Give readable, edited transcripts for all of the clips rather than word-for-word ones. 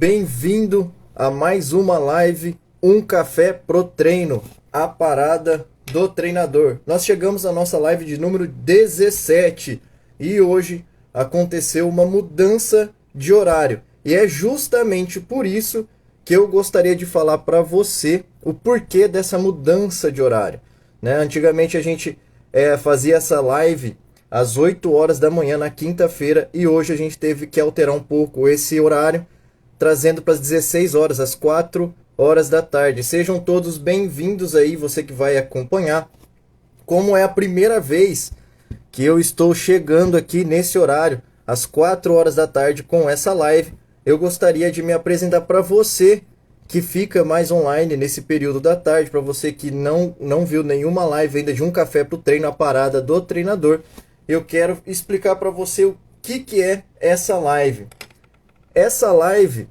bem-vindo a mais uma live, Um Café pro Treino, a parada do treinador. Nós chegamos à nossa live de número 17 e hoje aconteceu uma mudança de horário. E é justamente por isso que eu gostaria de falar para você o porquê dessa mudança de horário. Antigamente a gente fazia essa live às 8 horas da manhã na quinta-feira e hoje a gente teve que alterar um pouco esse horário, trazendo para as 16 horas, às 4 horas da tarde. Sejam todos bem-vindos aí, você que vai acompanhar. Como é a primeira vez que eu estou chegando aqui nesse horário, às 4 horas da tarde, com essa live, eu gostaria de me apresentar para você que fica mais online nesse período da tarde, para você que não viu nenhuma live ainda de Um Café pro Treino, a parada do treinador. Eu quero explicar para você o que é essa live. Essa live,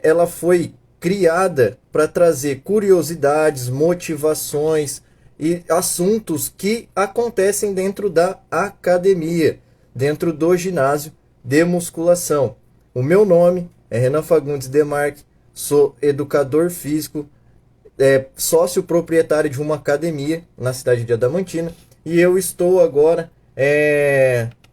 ela foi criada para trazer curiosidades, motivações e assuntos que acontecem dentro da academia, dentro do ginásio de musculação. O meu nome é Renan Fagundes Demarque, sou educador físico, sócio proprietário de uma academia na cidade de Adamantina, e eu estou agora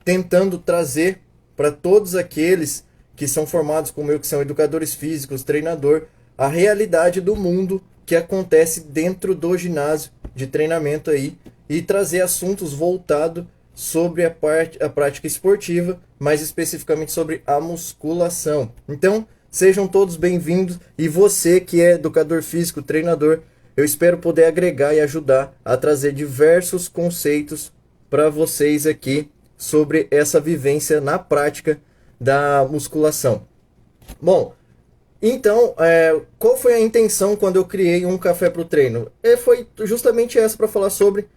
tentando trazer para todos aqueles que são formados como eu, que são educadores físicos, treinador, a realidade do mundo que acontece dentro do ginásio de treinamento aí, e trazer assuntos voltados sobre a prática esportiva, mais especificamente sobre a musculação. Então, sejam todos bem-vindos, e você que é educador físico, treinador, eu espero poder agregar e ajudar a trazer diversos conceitos para vocês aqui sobre essa vivência na prática da musculação. Bom, então, qual foi a intenção quando eu criei Um Café pro Treino? Foi justamente essa, para falar sobre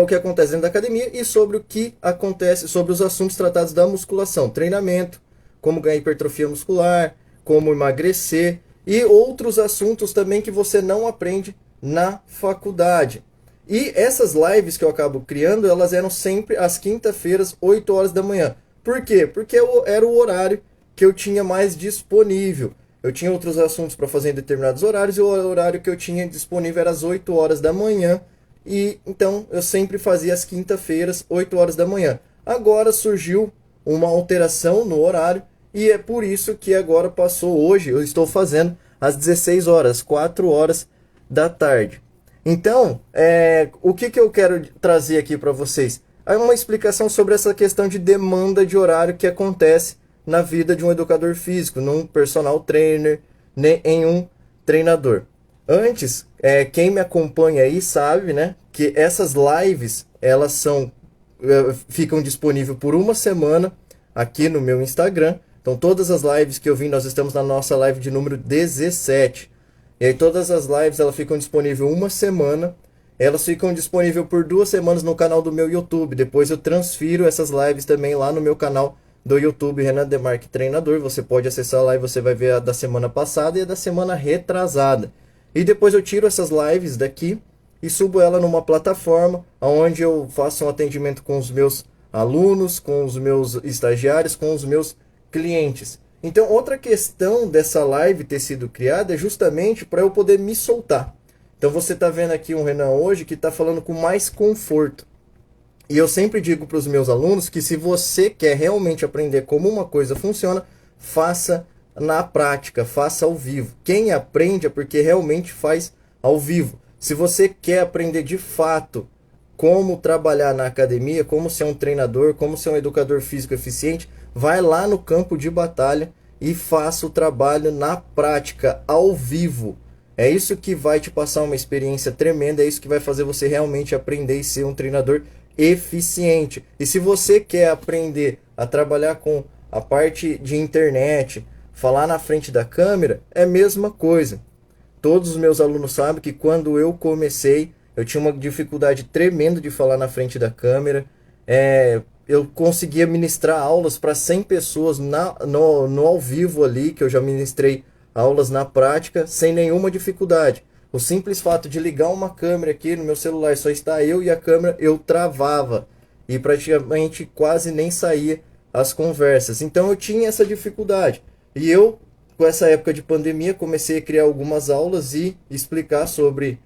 o que acontece dentro da academia e sobre o que acontece, sobre os assuntos tratados da musculação, treinamento, como ganhar hipertrofia muscular, como emagrecer e outros assuntos também que você não aprende na faculdade. E essas lives que eu acabo criando, elas eram sempre às quinta-feiras, 8 horas da manhã. Por quê? Porque era o horário que eu tinha mais disponível. Eu tinha outros assuntos para fazer em determinados horários e o horário que eu tinha disponível era às 8 horas da manhã. E então eu sempre fazia às quinta-feiras, 8 horas da manhã. Agora surgiu uma alteração no horário e é por isso que agora passou hoje, eu estou fazendo às 16 horas, 4 horas da tarde. Então, o que eu quero trazer aqui para vocês? É uma explicação sobre essa questão de demanda de horário que acontece na vida de um educador físico, num personal trainer, em um treinador. Antes, quem me acompanha aí sabe, que essas lives, elas ficam disponíveis por uma semana aqui no meu Instagram. Então, todas as lives que eu vim, nós estamos na nossa live de número 17. E aí todas as lives, elas ficam disponíveis uma semana. Elas ficam disponíveis por 2 semanas no canal do meu YouTube. Depois eu transfiro essas lives também lá no meu canal do YouTube, Renan Demarque Treinador. Você pode acessar lá e você vai ver a da semana passada e a da semana retrasada. E depois eu tiro essas lives daqui e subo ela numa plataforma onde eu faço um atendimento com os meus alunos, com os meus estagiários, com os meus clientes. Então, outra questão dessa live ter sido criada é justamente para eu poder me soltar. Então, você está vendo aqui um Renan hoje que está falando com mais conforto. E eu sempre digo para os meus alunos que se você quer realmente aprender como uma coisa funciona, faça na prática, faça ao vivo. Quem aprende é porque realmente faz ao vivo. Se você quer aprender de fato como trabalhar na academia, como ser um treinador, como ser um educador físico eficiente, vai lá no campo de batalha e faça o trabalho na prática, ao vivo. É isso que vai te passar uma experiência tremenda, é isso que vai fazer você realmente aprender e ser um treinador eficiente. E se você quer aprender a trabalhar com a parte de internet, falar na frente da câmera, é a mesma coisa. Todos os meus alunos sabem que quando eu comecei, eu tinha uma dificuldade tremenda de falar na frente da câmera. Eu conseguia ministrar aulas para 100 pessoas no ao vivo ali, que eu já ministrei aulas na prática, sem nenhuma dificuldade. O simples fato de ligar uma câmera aqui no meu celular, só está eu e a câmera, eu travava. E praticamente quase nem saía as conversas. Então eu tinha essa dificuldade. E eu com essa época de pandemia, comecei a criar algumas aulas e explicar sobre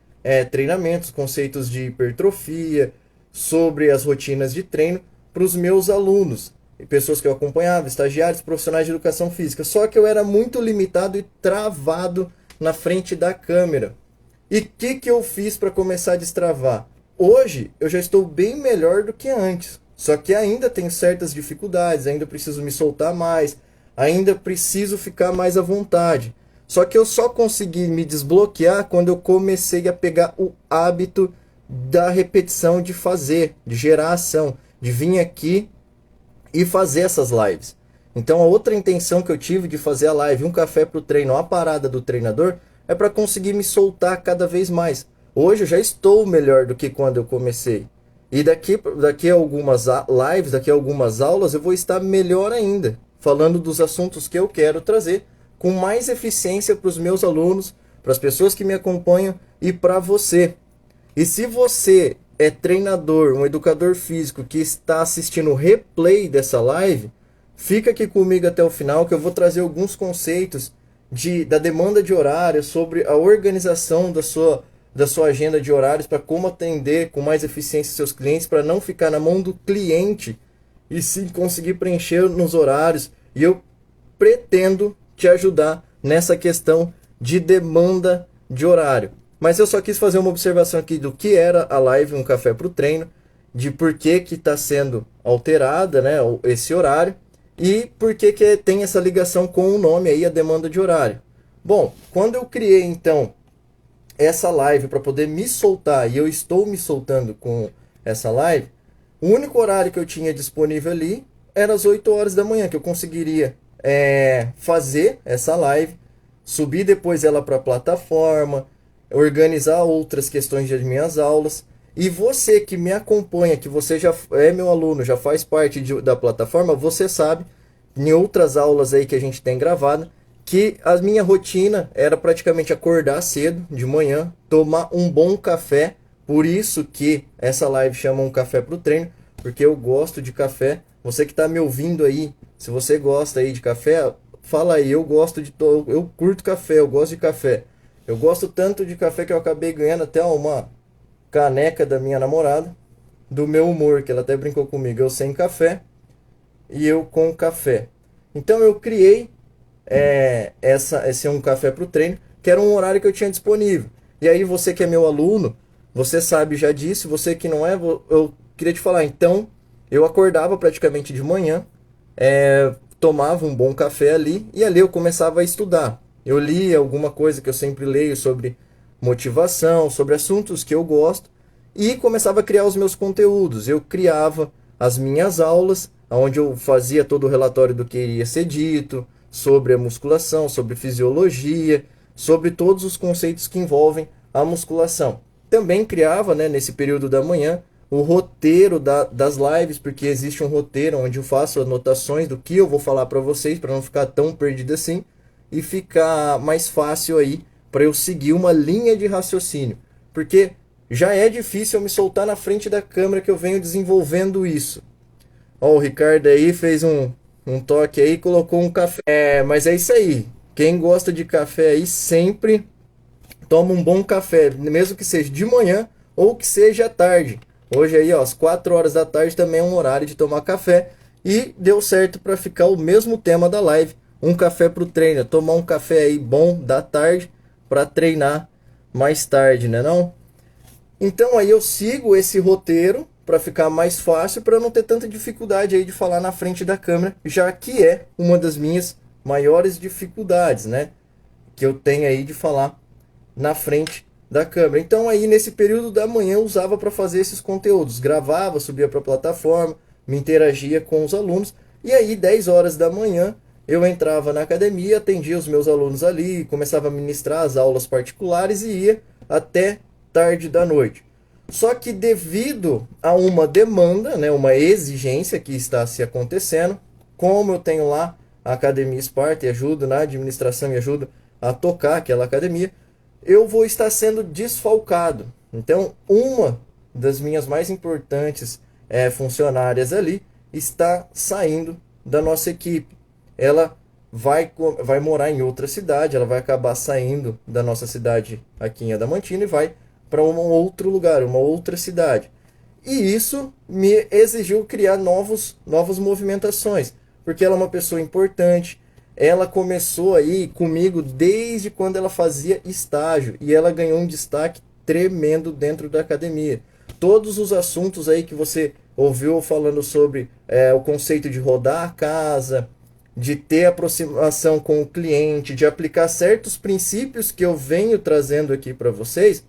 treinamentos, conceitos de hipertrofia, sobre as rotinas de treino para os meus alunos, e pessoas que eu acompanhava, estagiários, profissionais de educação física. Só que eu era muito limitado e travado na frente da câmera. E o que eu fiz para começar a destravar? Hoje eu já estou bem melhor do que antes. Só que ainda tenho certas dificuldades, ainda preciso me soltar mais, ainda preciso ficar mais à vontade. Só que eu só consegui me desbloquear quando eu comecei a pegar o hábito da repetição de fazer, de gerar ação, de vir aqui e fazer essas lives. Então a outra intenção que eu tive de fazer a live, um café para o treino, a parada do treinador, é para conseguir me soltar cada vez mais. Hoje eu já estou melhor do que quando eu comecei. E daqui a algumas lives, daqui a algumas aulas, eu vou estar melhor ainda, falando dos assuntos que eu quero trazer com mais eficiência para os meus alunos, para as pessoas que me acompanham e para você. E se você é treinador, um educador físico que está assistindo o replay dessa live, fica aqui comigo até o final que eu vou trazer alguns conceitos da demanda de horário, sobre a organização da sua agenda de horários, para como atender com mais eficiência seus clientes, para não ficar na mão do cliente e sim conseguir preencher nos horários. E eu pretendo te ajudar nessa questão de demanda de horário. Mas eu só quis fazer uma observação aqui do que era a live Um Café para o Treino, de por que está sendo alterada, né, esse horário, e por que tem essa ligação com o nome aí, a demanda de horário. Bom, quando eu criei então essa live para poder me soltar, e eu estou me soltando com essa live, o único horário que eu tinha disponível ali era as 8 horas da manhã, que eu conseguiria fazer essa live, subir depois ela para a plataforma, organizar outras questões das minhas aulas. E você que me acompanha, que você já é meu aluno, já faz parte da plataforma, você sabe, em outras aulas aí que a gente tem gravado, que a minha rotina era praticamente acordar cedo, de manhã, tomar um bom café. Por isso que essa live chama Um Café para o Treino, porque eu gosto de café. Você que está me ouvindo aí, se você gosta aí de café, fala aí, eu curto café, eu gosto de café. Eu gosto tanto de café que eu acabei ganhando até uma caneca da minha namorada, do meu humor, que ela até brincou comigo, eu sem café e eu com café. Então eu criei esse Um Café para o Treino, que era um horário que eu tinha disponível. E aí você que é meu aluno, você sabe já disso, você que não é, eu queria te falar, então eu acordava praticamente de manhã, tomava um bom café ali, e ali eu começava a estudar. Eu lia alguma coisa que eu sempre leio sobre motivação, sobre assuntos que eu gosto, e começava a criar os meus conteúdos. Eu criava as minhas aulas, onde eu fazia todo o relatório do que iria ser dito, sobre a musculação, sobre fisiologia, sobre todos os conceitos que envolvem a musculação. Também criava, né, nesse período da manhã, o roteiro das lives, porque existe um roteiro onde eu faço anotações do que eu vou falar para vocês, para não ficar tão perdido assim, e ficar mais fácil aí para eu seguir uma linha de raciocínio. Porque já é difícil eu me soltar na frente da câmera, que eu venho desenvolvendo isso. Ó, o Ricardo aí fez um toque aí, colocou um café. Mas é isso aí. Quem gosta de café aí sempre toma um bom café, mesmo que seja de manhã ou que seja à tarde. Hoje aí, ó, às 4 horas da tarde também é um horário de tomar café. E deu certo para ficar o mesmo tema da live, Um Café para o Treino. Tomar um café aí bom da tarde para treinar mais tarde, né não? Então aí eu sigo esse roteiro para ficar mais fácil, para não ter tanta dificuldade aí de falar na frente da câmera, já que é uma das minhas maiores dificuldades, né? Que eu tenho aí de falar na frente da câmera. Então aí nesse período da manhã eu usava para fazer esses conteúdos, gravava, subia para a plataforma, me interagia com os alunos, e aí 10 horas da manhã eu entrava na academia, atendia os meus alunos ali, começava a ministrar as aulas particulares e ia até tarde da noite. Só que devido a uma demanda, né, uma exigência que está se acontecendo, como eu tenho lá a Academia Sparta e ajudo na administração e ajudo a tocar aquela academia, eu vou estar sendo desfalcado. Então, uma das minhas mais importantes funcionárias ali está saindo da nossa equipe. Ela vai morar em outra cidade, ela vai acabar saindo da nossa cidade aqui em Adamantina e vai para um outro lugar, uma outra cidade. E isso me exigiu criar novas movimentações, porque ela é uma pessoa importante. Ela começou aí comigo desde quando ela fazia estágio e ela ganhou um destaque tremendo dentro da academia. Todos os assuntos aí que você ouviu falando sobre o conceito de rodar a casa, de ter aproximação com o cliente, de aplicar certos princípios que eu venho trazendo aqui para vocês,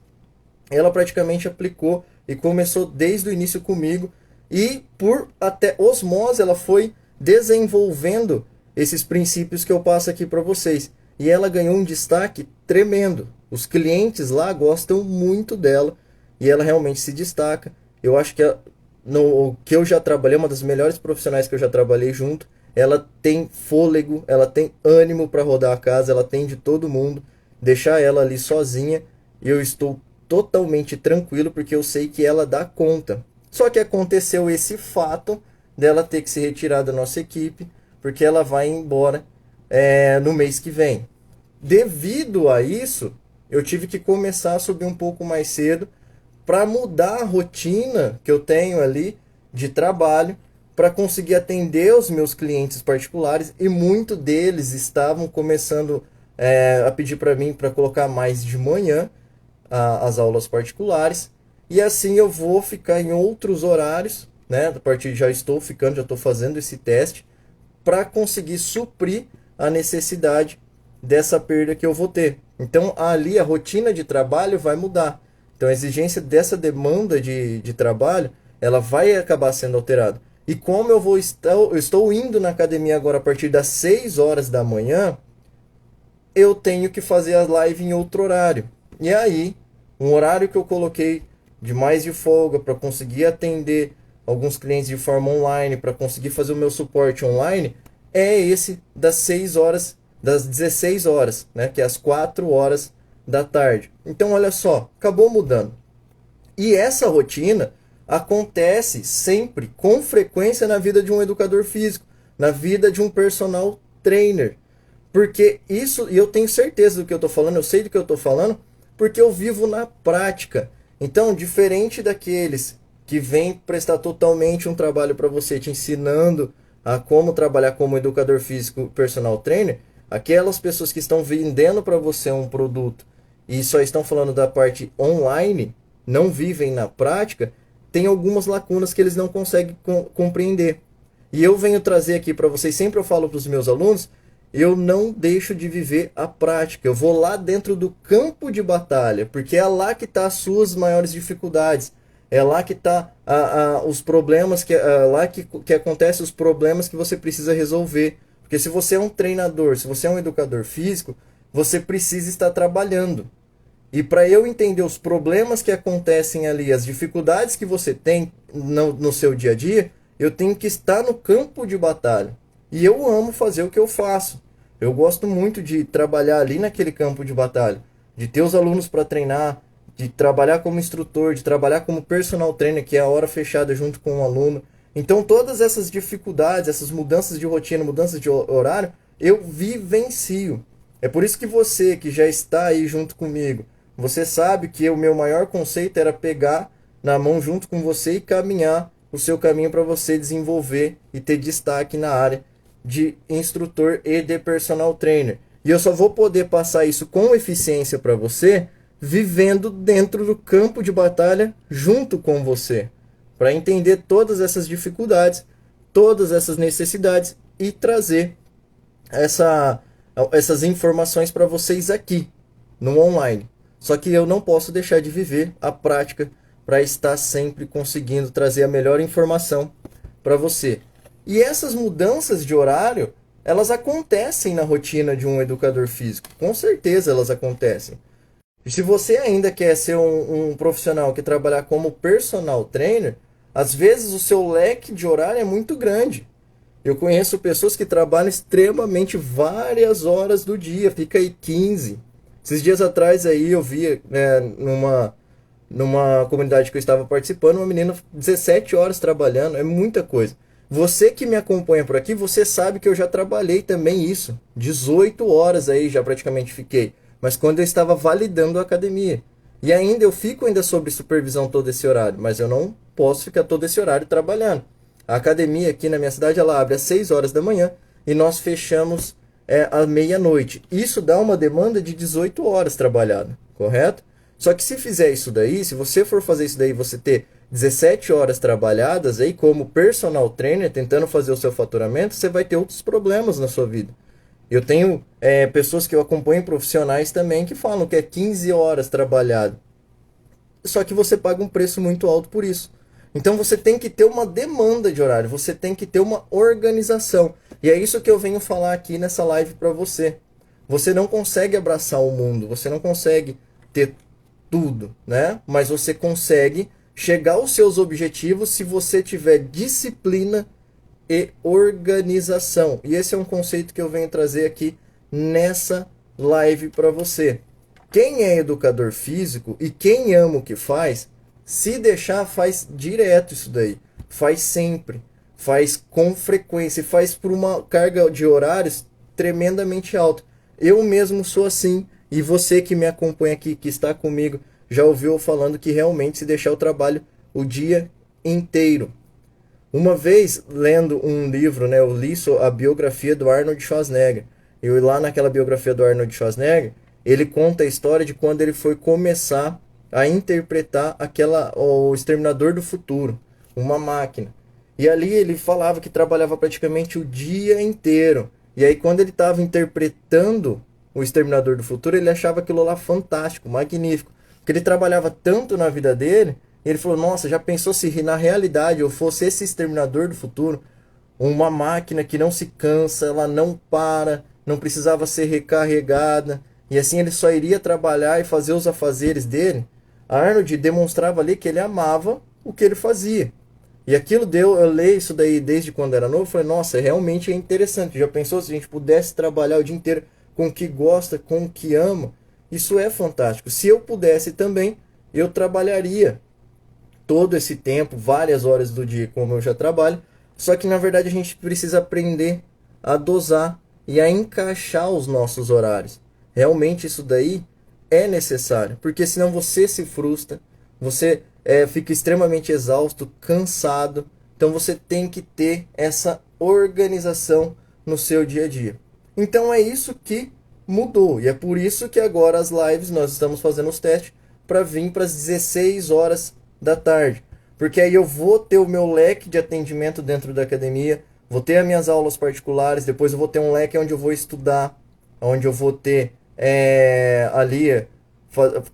ela praticamente aplicou e começou desde o início comigo e por até osmose ela foi desenvolvendo esses princípios que eu passo aqui para vocês. E ela ganhou um destaque tremendo. Os clientes lá gostam muito dela e ela realmente se destaca. Eu acho que no que eu já trabalhei, uma das melhores profissionais que eu já trabalhei junto, ela tem fôlego, ela tem ânimo para rodar a casa, ela atende todo mundo. Deixar ela ali sozinha, eu estou totalmente tranquilo porque eu sei que ela dá conta. Só que aconteceu esse fato dela ter que se retirar da nossa equipe, porque ela vai embora no mês que vem. Devido a isso, eu tive que começar a subir um pouco mais cedo para mudar a rotina que eu tenho ali de trabalho, para conseguir atender os meus clientes particulares, e muitos deles estavam começando a pedir para mim para colocar mais de manhã as aulas particulares, e assim eu vou ficar em outros horários, né? A partir de já estou fazendo esse teste para conseguir suprir a necessidade dessa perda que eu vou ter. Então ali a rotina de trabalho vai mudar. Então a exigência dessa demanda de trabalho, ela vai acabar sendo alterada. E como eu estou indo na academia agora a partir das 6 horas da manhã, eu tenho que fazer a live em outro horário. E aí, um horário que eu coloquei de mais de folga para conseguir atender alguns clientes de forma online, para conseguir fazer o meu suporte online, é esse das 6 horas, das 16 horas, né, que é às 4 horas da tarde. Então, olha só, acabou mudando. E essa rotina acontece sempre, com frequência, na vida de um educador físico, na vida de um personal trainer. Porque isso, e eu tenho certeza do que eu estou falando, eu sei do que eu estou falando, porque eu vivo na prática. Então, diferente daqueles que vêm prestar totalmente um trabalho para você, te ensinando a como trabalhar como educador físico personal trainer, aquelas pessoas que estão vendendo para você um produto e só estão falando da parte online, não vivem na prática, tem algumas lacunas que eles não conseguem compreender. E eu venho trazer aqui para vocês, sempre eu falo para os meus alunos, eu não deixo de viver a prática. Eu vou lá dentro do campo de batalha, porque é lá que está as suas maiores dificuldades. É lá que está os problemas, lá que acontecem os problemas que você precisa resolver. Porque se você é um treinador, se você é um educador físico, você precisa estar trabalhando. E para eu entender os problemas que acontecem ali, as dificuldades que você tem no seu dia a dia, eu tenho que estar no campo de batalha. E eu amo fazer o que eu faço. Eu gosto muito de trabalhar ali naquele campo de batalha, de ter os alunos para treinar, de trabalhar como instrutor, de trabalhar como personal trainer, que é a hora fechada junto com o aluno. Então todas essas dificuldades, essas mudanças de rotina, mudanças de horário, eu vivencio. É por isso que você que já está aí junto comigo, você sabe que o meu maior conceito era pegar na mão junto com você e caminhar o seu caminho para você desenvolver e ter destaque na área de instrutor e de personal trainer. E eu só vou poder passar isso com eficiência para você vivendo dentro do campo de batalha junto com você, para entender todas essas dificuldades, todas essas necessidades e trazer essas informações para vocês aqui no online. Só que eu não posso deixar de viver a prática para estar sempre conseguindo trazer a melhor informação para você. E essas mudanças de horário, elas acontecem na rotina de um educador físico. Com certeza elas acontecem. E se você ainda quer ser um profissional que trabalhar como personal trainer, às vezes o seu leque de horário é muito grande. Eu conheço pessoas que trabalham extremamente várias horas do dia, fica aí 15. Esses dias atrás aí eu vi numa comunidade que eu estava participando, uma menina 17 horas trabalhando, é muita coisa. Você que me acompanha por aqui, você sabe que eu já trabalhei também isso. 18 horas aí já praticamente fiquei. Mas quando eu estava validando a academia. E ainda eu fico ainda sob supervisão todo esse horário, mas eu não posso ficar todo esse horário trabalhando. A academia aqui na minha cidade, ela abre às 6 horas da manhã e nós fechamos à meia-noite. Isso dá uma demanda de 18 horas trabalhado, correto? Só que se fizer isso daí, se você for fazer isso daí, você ter 17 horas trabalhadas aí como personal trainer, tentando fazer o seu faturamento, você vai ter outros problemas na sua vida. Eu tenho pessoas que eu acompanho, profissionais também, que falam que é 15 horas trabalhado. Só que você paga um preço muito alto por isso. Então você tem que ter uma demanda de horário, você tem que ter uma organização. E é isso que eu venho falar aqui nessa live para você. Você não consegue abraçar o mundo, você não consegue ter tudo, né? Mas você consegue chegar aos seus objetivos se você tiver disciplina e organização. E esse é um conceito que eu venho trazer aqui nessa live para você. Quem é educador físico e quem ama o que faz, se deixar, faz direto isso daí. Faz sempre. Faz com frequência. Faz por uma carga de horários tremendamente alta. Eu mesmo sou assim. E você que me acompanha aqui, que está comigo, já ouviu eu falando que realmente se deixar o trabalho o dia inteiro. Uma vez, lendo um livro, né, eu li a biografia do Arnold Schwarzenegger. E lá naquela biografia do Arnold Schwarzenegger, ele conta a história de quando ele foi começar a interpretar o Exterminador do Futuro, uma máquina. E ali ele falava que trabalhava praticamente o dia inteiro. E aí quando ele estava interpretando o Exterminador do Futuro, ele achava aquilo lá fantástico, magnífico. Porque ele trabalhava tanto na vida dele, e ele falou, nossa, já pensou se na realidade eu fosse esse Exterminador do Futuro? Uma máquina que não se cansa, ela não para, não precisava ser recarregada. E assim ele só iria trabalhar e fazer os afazeres dele. Arnold demonstrava ali que ele amava o que ele fazia. E aquilo eu leio isso daí desde quando era novo, falei, nossa, realmente é interessante. Já pensou se a gente pudesse trabalhar o dia inteiro com o que gosta, com o que ama? Isso é fantástico. Se eu pudesse também, eu trabalharia todo esse tempo, várias horas do dia, como eu já trabalho. Só que na verdade a gente precisa aprender a dosar e a encaixar os nossos horários. Realmente isso daí é necessário, porque senão você se frustra, você fica extremamente exausto, cansado. Então você tem que ter essa organização no seu dia a dia. Então é isso que mudou, e é por isso que agora as lives, nós estamos fazendo os testes para vir para as 16 horas da tarde. Porque aí eu vou ter o meu leque de atendimento dentro da academia, vou ter as minhas aulas particulares, depois eu vou ter um leque onde eu vou estudar, onde eu vou ter ali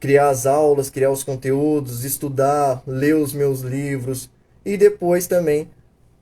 criar as aulas, criar os conteúdos, estudar, ler os meus livros e depois também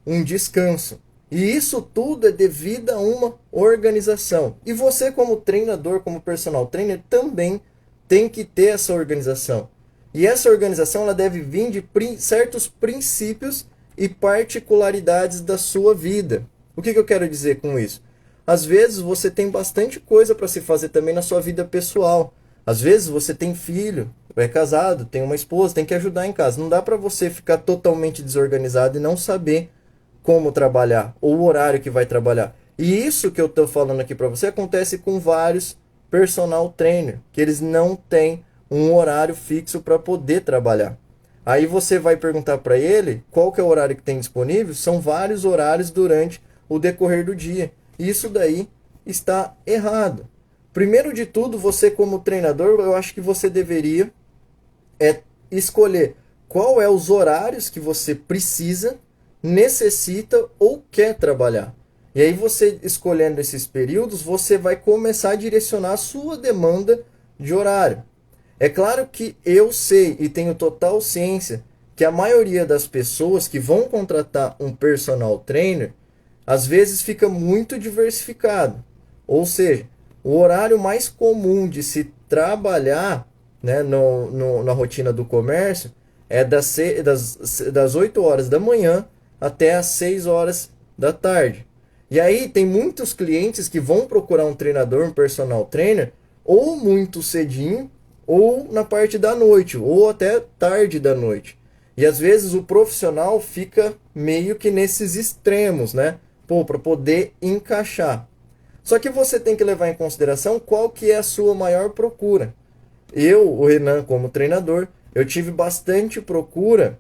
um descanso. E isso tudo é devido a uma organização. E você como treinador, como personal trainer, também tem que ter essa organização. E essa organização ela deve vir de certos princípios e particularidades da sua vida. O que eu quero dizer com isso? Às vezes você tem bastante coisa para se fazer também na sua vida pessoal. Às vezes você tem filho, é casado, tem uma esposa, tem que ajudar em casa. Não dá para você ficar totalmente desorganizado e não saber como trabalhar, ou o horário que vai trabalhar. E isso que eu estou falando aqui para você acontece com vários personal trainer, que eles não têm um horário fixo para poder trabalhar. Aí você vai perguntar para ele qual que é o horário que tem disponível, são vários horários durante o decorrer do dia. Isso daí está errado. Primeiro de tudo, você como treinador, eu acho que você deveria escolher qual é os horários que você precisa, necessita ou quer trabalhar. E aí você escolhendo esses períodos, você vai começar a direcionar a sua demanda de horário. É claro que eu sei e tenho total ciência que a maioria das pessoas que vão contratar um personal trainer, às vezes fica muito diversificado. Ou seja, o horário mais comum de se trabalhar, né, na rotina do comércio é das 8 horas da manhã até as 6 horas da tarde. E aí tem muitos clientes que vão procurar um treinador, um personal trainer, ou muito cedinho, ou na parte da noite, ou até tarde da noite. E às vezes o profissional fica meio que nesses extremos, né? Pô, para poder encaixar. Só que você tem que levar em consideração qual que é a sua maior procura. Eu, o Renan, como treinador, eu tive bastante procura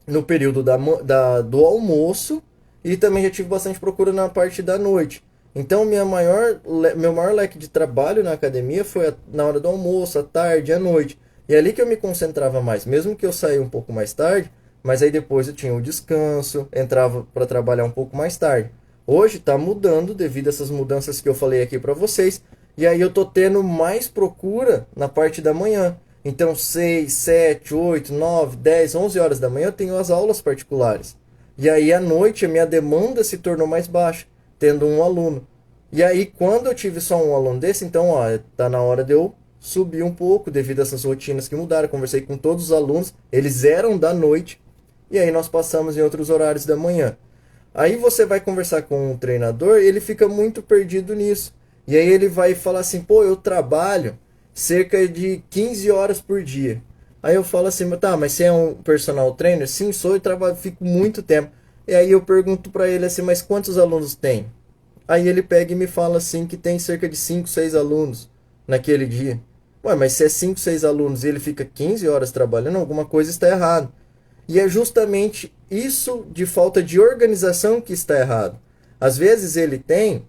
no período do almoço e também já tive bastante procura na parte da noite. Então, meu maior leque de trabalho na academia foi na hora do almoço, à tarde, à noite. E é ali que eu me concentrava mais, mesmo que eu saía um pouco mais tarde, mas aí depois eu tinha o descanso, entrava para trabalhar um pouco mais tarde. Hoje está mudando devido a essas mudanças que eu falei aqui para vocês, e aí eu tô tendo mais procura na parte da manhã. Então 6, 7, 8, 9, 10, 11 horas da manhã eu tenho as aulas particulares. E aí à noite a minha demanda se tornou mais baixa, tendo um aluno. E aí quando eu tive só um aluno desse, então ó, tá na hora de eu subir um pouco devido a essas rotinas que mudaram. Conversei com todos os alunos, eles eram da noite, e aí nós passamos em outros horários da manhã. Aí você vai conversar com um treinador, ele fica muito perdido nisso. E aí ele vai falar assim, pô, eu trabalho cerca de 15 horas por dia. Aí eu falo assim, tá, mas você é um personal trainer? Sim, sou e trabalho, fico muito tempo. E aí eu pergunto pra ele assim, mas quantos alunos tem? Aí ele pega e me fala assim que tem cerca de 5, 6 alunos naquele dia. Ué, mas se é 5, 6 alunos e ele fica 15 horas trabalhando, alguma coisa está errada. E é justamente isso de falta de organização que está errado. Às vezes ele tem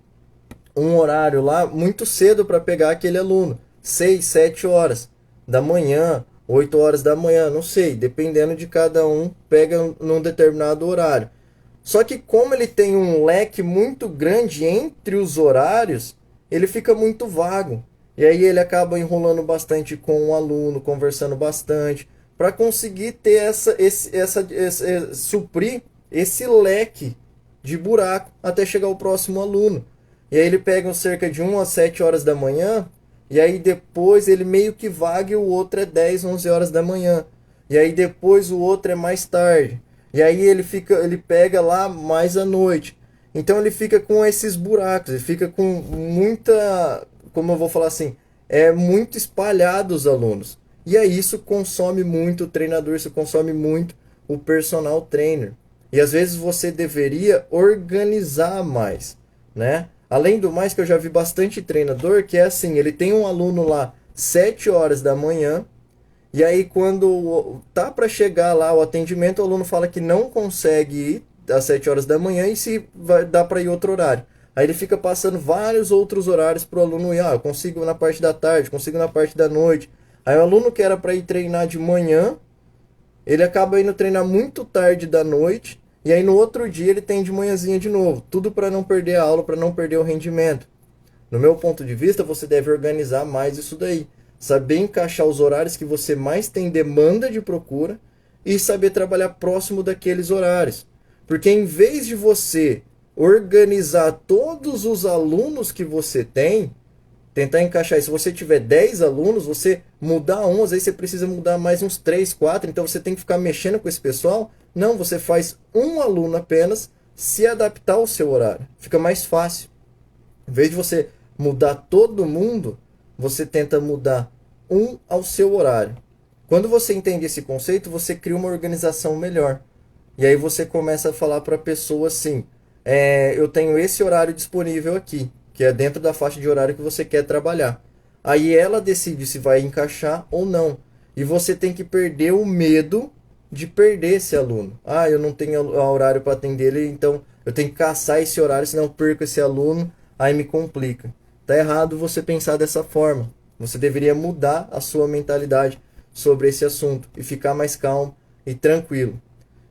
um horário lá muito cedo para pegar aquele aluno, 6, 7 horas da manhã, 8 horas da manhã, não sei, dependendo de cada um, pega num determinado horário. Só que como ele tem um leque muito grande entre os horários, ele fica muito vago. E aí ele acaba enrolando bastante com o aluno, conversando bastante, para conseguir ter suprir esse leque de buraco até chegar o próximo aluno. E aí ele pega cerca de 1 às 7 horas da manhã, e aí depois ele meio que vaga e o outro é 10, 11 horas da manhã. E aí depois o outro é mais tarde. E aí ele pega lá mais à noite. Então ele fica com esses buracos, ele fica com muita, como eu vou falar assim, é muito espalhado os alunos. E aí isso consome muito o treinador, isso consome muito o personal trainer. E às vezes você deveria organizar mais, né? Além do mais, que eu já vi bastante treinador que é assim, ele tem um aluno lá 7 horas da manhã, e aí quando tá para chegar lá o atendimento, o aluno fala que não consegue ir às 7 horas da manhã e se vai dar para ir outro horário. Aí ele fica passando vários outros horários pro aluno ir, eu consigo na parte da tarde, consigo na parte da noite. Aí o aluno que era para ir treinar de manhã, ele acaba indo treinar muito tarde da noite, e aí no outro dia ele tem de manhãzinha de novo. Tudo para não perder a aula, para não perder o rendimento. No meu ponto de vista, você deve organizar mais isso daí. Saber encaixar os horários que você mais tem demanda de procura e saber trabalhar próximo daqueles horários. Porque em vez de você organizar todos os alunos que você tem, tentar encaixar. Se você tiver 10 alunos, você mudar um, às vezes você precisa mudar mais uns 3, 4, então você tem que ficar mexendo com esse pessoal. Não, você faz um aluno apenas, se adaptar ao seu horário. Fica mais fácil. Em vez de você mudar todo mundo, você tenta mudar um ao seu horário. Quando você entende esse conceito, você cria uma organização melhor. E aí você começa a falar para a pessoa assim, eu tenho esse horário disponível aqui, que é dentro da faixa de horário que você quer trabalhar. Aí ela decide se vai encaixar ou não. E você tem que perder o medo de perder esse aluno. Eu não tenho horário para atender ele, então eu tenho que caçar esse horário, senão eu perco esse aluno, aí me complica. Tá errado você pensar dessa forma. Você deveria mudar a sua mentalidade sobre esse assunto e ficar mais calmo e tranquilo.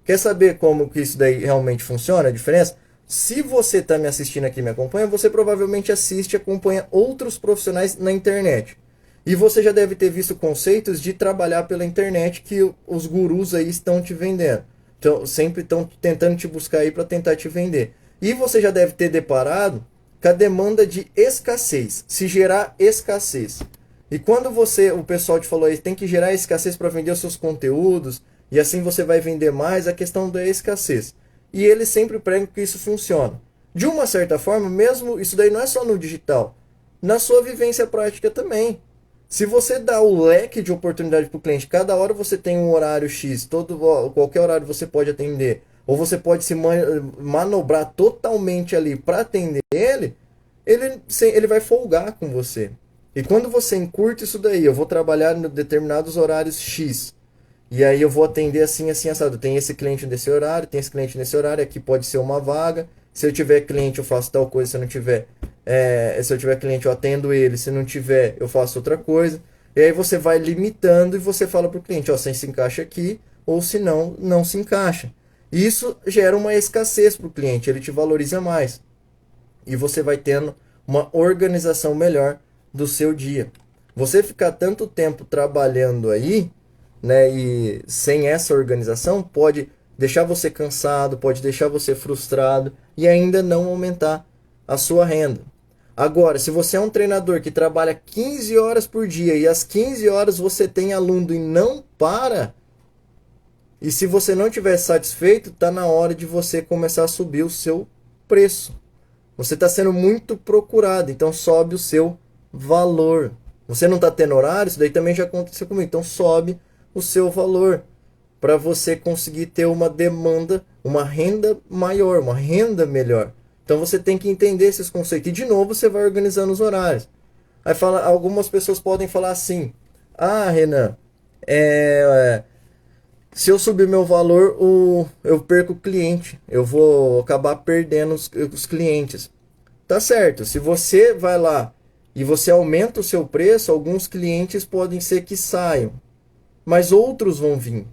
Quer saber como que isso daí realmente funciona, a diferença? Se você está me assistindo aqui e me acompanha, você provavelmente assiste e acompanha outros profissionais na internet. E você já deve ter visto conceitos de trabalhar pela internet que os gurus aí estão te vendendo. Então, sempre estão tentando te buscar aí para tentar te vender. E você já deve ter deparado com a demanda de escassez, se gerar escassez. E quando o pessoal te falou aí, tem que gerar escassez para vender os seus conteúdos, e assim você vai vender mais, a questão da escassez. E eles sempre pregam que isso funciona. De uma certa forma, mesmo isso daí não é só no digital, na sua vivência prática também. Se você dá o leque de oportunidade para o cliente, cada hora você tem um horário X, qualquer horário você pode atender, ou você pode se manobrar totalmente ali para atender ele vai folgar com você. E quando você encurta isso daí, eu vou trabalhar em determinados horários X, e aí eu vou atender assim, assim, assado. Tem esse cliente nesse horário, tem esse cliente nesse horário, aqui pode ser uma vaga. Se eu tiver cliente, eu faço tal coisa, se eu não tiver, se eu tiver cliente, eu atendo ele, se não tiver, eu faço outra coisa. E aí você vai limitando e você fala para o cliente, ó, se se encaixa aqui, ou se não, não se encaixa. Isso gera uma escassez para o cliente, ele te valoriza mais. E você vai tendo uma organização melhor do seu dia. Você ficar tanto tempo trabalhando aí, né, e sem essa organização, pode deixar você cansado, pode deixar você frustrado e ainda não aumentar a sua renda. Agora, se você é um treinador que trabalha 15 horas por dia e às 15 horas você tem aluno e não para, e se você não estiver satisfeito, está na hora de você começar a subir o seu preço. Você está sendo muito procurado, então sobe o seu valor. Você não está tendo horário, isso daí também já aconteceu comigo, então sobe o seu valor para você conseguir ter uma demanda, uma renda maior, uma renda melhor. Então você tem que entender esses conceitos. E de novo você vai organizando os horários. Aí algumas pessoas podem falar assim: ah, Renan, se eu subir meu valor, eu perco o cliente. Eu vou acabar perdendo os clientes. Tá certo, se você vai lá e você aumenta o seu preço, alguns clientes podem ser que saiam, mas outros vão vir.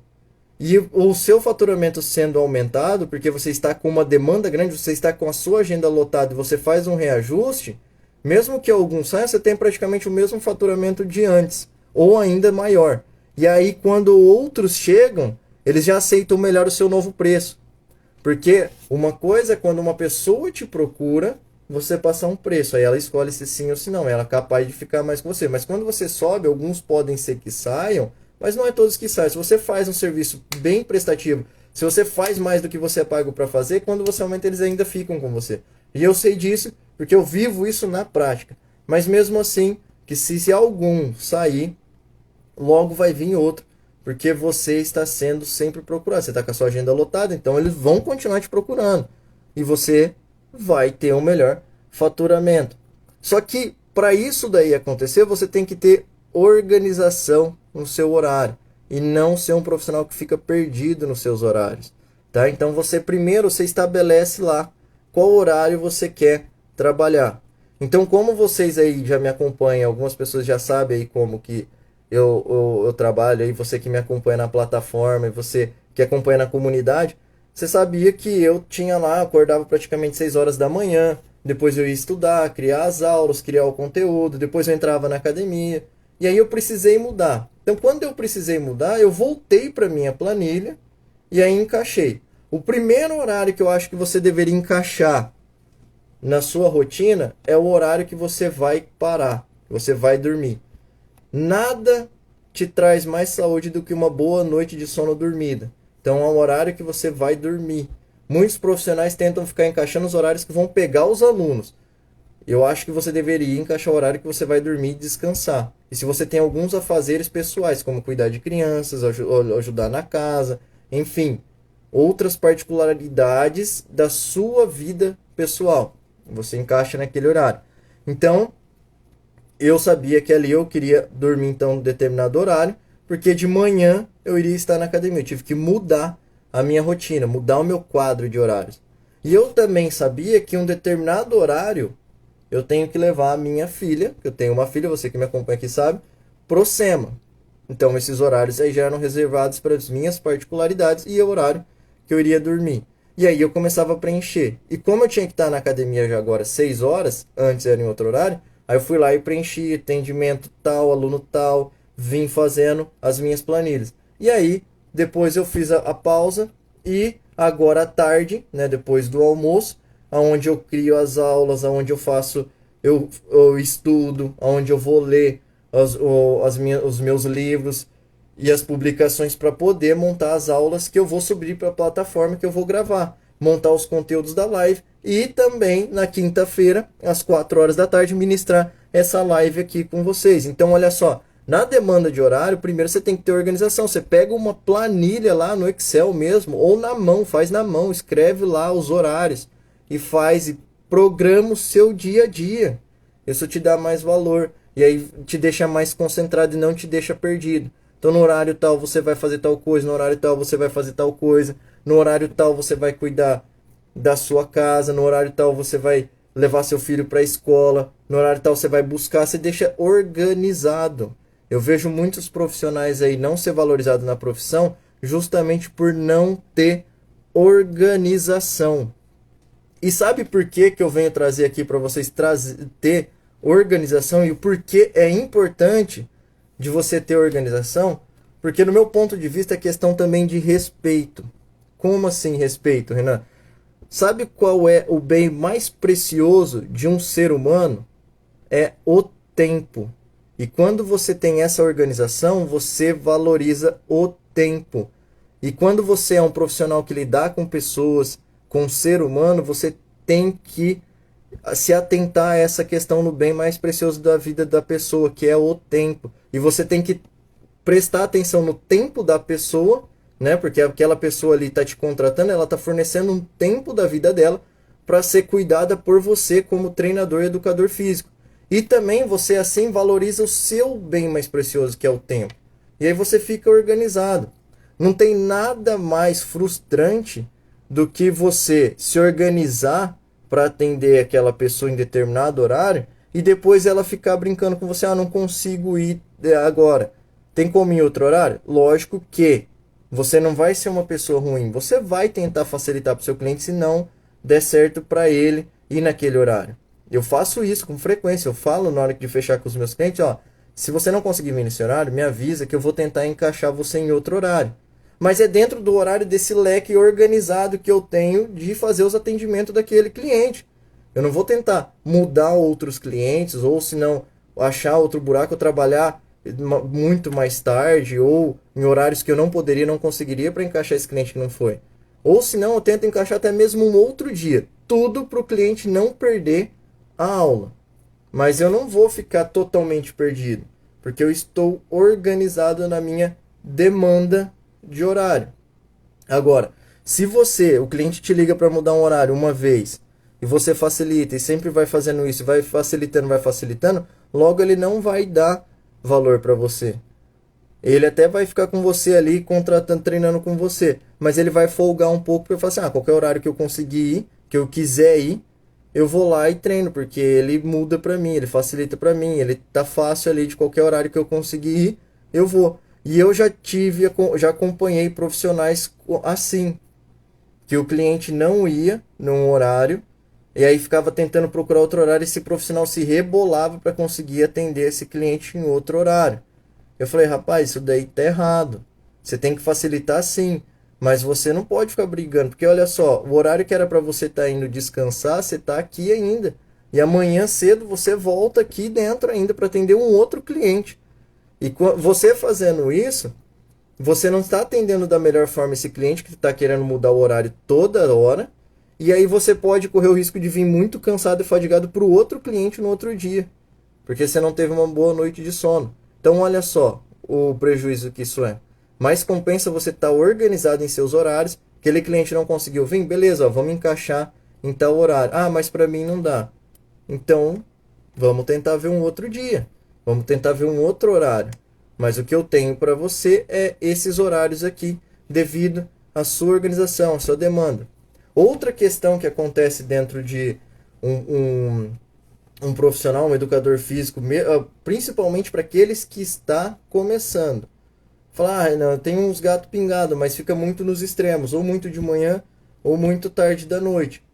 E o seu faturamento sendo aumentado, porque você está com uma demanda grande, você está com a sua agenda lotada e você faz um reajuste, mesmo que alguns saiam, você tem praticamente o mesmo faturamento de antes, ou ainda maior. E aí, quando outros chegam, eles já aceitam melhor o seu novo preço. Porque uma coisa é quando uma pessoa te procura, você passar um preço, aí ela escolhe se sim ou se não, ela é capaz de ficar mais com você. Mas quando você sobe, alguns podem ser que saiam, mas não é todos que saem. Se você faz um serviço bem prestativo, se você faz mais do que você é pago para fazer, quando você aumenta, eles ainda ficam com você. E eu sei disso, porque eu vivo isso na prática. Mas mesmo assim, que se algum sair, logo vai vir outro, porque você está sendo sempre procurado. Você está com a sua agenda lotada, então eles vão continuar te procurando. E você vai ter um melhor faturamento. Só que para isso daí acontecer, você tem que ter organização no seu horário e não ser um profissional que fica perdido nos seus horários, tá? Então você estabelece lá qual horário você quer trabalhar. Então, como vocês aí já me acompanham, algumas pessoas já sabem aí como que eu trabalho, aí você que me acompanha na plataforma e você que acompanha na comunidade, você sabia que eu tinha lá, acordava praticamente 6 horas da manhã, depois eu ia estudar, criar as aulas, criar o conteúdo, depois eu entrava na academia, e aí eu precisei mudar. Então, quando eu precisei mudar, eu voltei para minha planilha e aí encaixei. O primeiro horário que eu acho que você deveria encaixar na sua rotina é o horário que você vai parar, que você vai dormir. Nada te traz mais saúde do que uma boa noite de sono dormida. Então é um horário que você vai dormir. Muitos profissionais tentam ficar encaixando os horários que vão pegar os alunos. Eu acho que você deveria encaixar o horário que você vai dormir e descansar. E se você tem alguns afazeres pessoais, como cuidar de crianças, ajudar na casa, enfim, outras particularidades da sua vida pessoal, você encaixa naquele horário. Então, eu sabia que ali eu queria dormir então em determinado horário, porque de manhã eu iria estar na academia. Eu tive que mudar a minha rotina, mudar o meu quadro de horários. E eu também sabia que um determinado horário eu tenho que levar a minha filha, eu tenho uma filha, você que me acompanha aqui sabe, pro SEMA. Então esses horários aí já eram reservados para as minhas particularidades e o horário que eu iria dormir. E aí eu começava a preencher. E como eu tinha que estar na academia já agora 6 horas, antes era em outro horário, aí eu fui lá e preenchi atendimento tal, aluno tal, vim fazendo as minhas planilhas. E aí, depois eu fiz a pausa e agora à tarde, né, depois do almoço, onde eu crio as aulas, onde eu faço, eu estudo, onde eu vou ler os meus livros e as publicações para poder montar as aulas que eu vou subir para a plataforma que eu vou gravar, montar os conteúdos da live E também na quinta-feira, às 4 horas da tarde, ministrar essa live aqui com vocês. Então, olha só, na demanda de horário, primeiro você tem que ter organização. Você pega uma planilha lá no Excel mesmo, ou na mão, faz na mão, escreve lá os horários e faz e programa o seu dia a dia. Isso te dá mais valor e aí te deixa mais concentrado e não te deixa perdido. Então, no horário tal você vai fazer tal coisa, no horário tal você vai fazer tal coisa, no horário tal você vai cuidar da sua casa, no horário tal você vai levar seu filho para a escola, no horário tal você vai buscar, você deixa organizado. Eu vejo muitos profissionais aí não ser valorizados na profissão justamente por não ter organização. E sabe por que eu venho trazer aqui para vocês ter organização e o porquê é importante de você ter organização? Porque no meu ponto de vista é questão também de respeito. Como assim respeito, Renan? Sabe qual é o bem mais precioso de um ser humano? É o tempo. E quando você tem essa organização, você valoriza o tempo. E quando você é um profissional que lidar com pessoas, com o ser humano, você tem que se atentar a essa questão no bem mais precioso da vida da pessoa, que é o tempo. E você tem que prestar atenção no tempo da pessoa, né? Porque aquela pessoa ali está te contratando, ela está fornecendo um tempo da vida dela para ser cuidada por você como treinador e educador físico. E também você assim valoriza o seu bem mais precioso, que é o tempo. E aí você fica organizado. Não tem nada mais frustrante do que você se organizar para atender aquela pessoa em determinado horário e depois ela ficar brincando com você, não consigo ir agora. Tem como ir em outro horário? Lógico que você não vai ser uma pessoa ruim. Você vai tentar facilitar para o seu cliente se não der certo para ele ir naquele horário. Eu faço isso com frequência. Eu falo na hora de fechar com os meus clientes, se você não conseguir vir nesse horário, me avisa que eu vou tentar encaixar você em outro horário. Mas é dentro do horário desse leque organizado que eu tenho de fazer os atendimentos daquele cliente. Eu não vou tentar mudar outros clientes ou se não achar outro buraco ou trabalhar muito mais tarde ou em horários que eu não poderia, não conseguiria para encaixar esse cliente que não foi. Ou se não, eu tento encaixar até mesmo um outro dia. Tudo para o cliente não perder a aula. Mas eu não vou ficar totalmente perdido, porque eu estou organizado na minha demanda de horário. Agora, se o cliente te liga para mudar um horário uma vez e você facilita e sempre vai fazendo isso, vai facilitando, logo ele não vai dar valor para você. Ele até vai ficar com você ali, contratando, treinando com você, mas ele vai folgar um pouco para falar assim, qualquer horário que eu conseguir ir, que eu quiser ir, eu vou lá e treino, porque ele muda para mim, ele facilita para mim, ele tá fácil ali de qualquer horário que eu conseguir ir, eu vou. E eu já acompanhei profissionais assim, que o cliente não ia num horário, e aí ficava tentando procurar outro horário, e esse profissional se rebolava para conseguir atender esse cliente em outro horário. Eu falei, rapaz, isso daí tá errado. Você tem que facilitar sim, mas você não pode ficar brigando, porque olha só, o horário que era para você estar indo descansar, você tá aqui ainda. E amanhã cedo você volta aqui dentro ainda para atender um outro cliente. E você fazendo isso, você não está atendendo da melhor forma esse cliente que está querendo mudar o horário toda hora. E aí você pode correr o risco de vir muito cansado e fadigado para o outro cliente no outro dia. Porque você não teve uma boa noite de sono. Então olha só o prejuízo que isso é. Mas compensa você estar organizado em seus horários. Aquele cliente não conseguiu vir, beleza, vamos encaixar em tal horário. Mas para mim não dá. Então vamos tentar ver um outro dia. Vamos tentar ver um outro horário. Mas o que eu tenho para você é esses horários aqui, devido à sua organização, à sua demanda. Outra questão que acontece dentro de um profissional, um educador físico, principalmente para aqueles que está começando. Falar, não, tem uns gatos pingados, mas fica muito nos extremos, ou muito de manhã, ou muito tarde da noite.